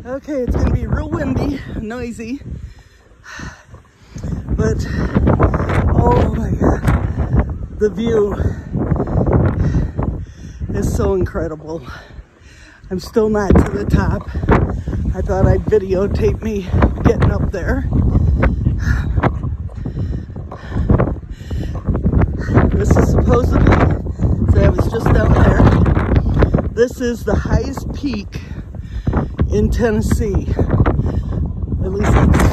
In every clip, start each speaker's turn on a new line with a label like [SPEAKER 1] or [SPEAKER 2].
[SPEAKER 1] Okay, it's gonna be real windy, noisy, but oh my God, the view is so incredible. I'm still not to the top. I thought I'd videotape me getting up there. This is supposedly, so I was just down there. This is the highest peak in Tennessee. At least it's,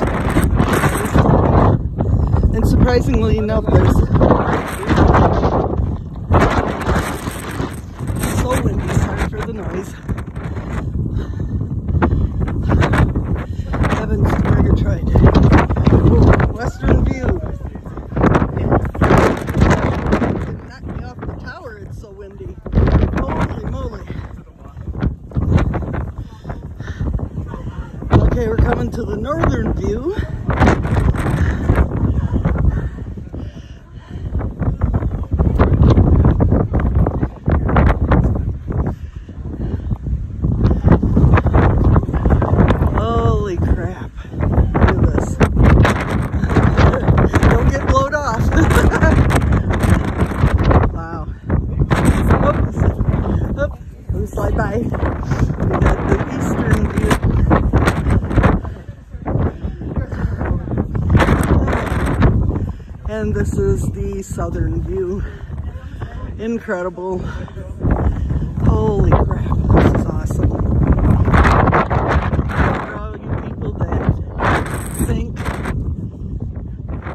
[SPEAKER 1] and surprisingly enough, there's so windy, sorry for the noise. Heavens to Murgatroyd. Western view. It knocked me off the tower, it's so windy. Holy moly. Okay, we're coming to the northern view. Holy crap. Look at this. Don't get blown off. Wow. Oops. Let me slide by. We got the eastern view. And this is the southern view. Incredible. Holy crap, this is awesome. For all you people that think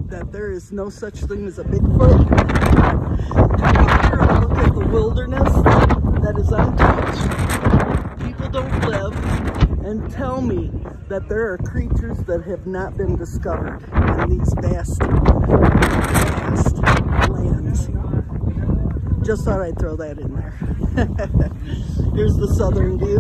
[SPEAKER 1] that there is no such thing as a Bigfoot, take here and look at the wilderness that is untouched. People don't live, and tell me that there are creatures that have not been discovered in these vast lands. Just thought I'd throw that in there. Here's the southern view.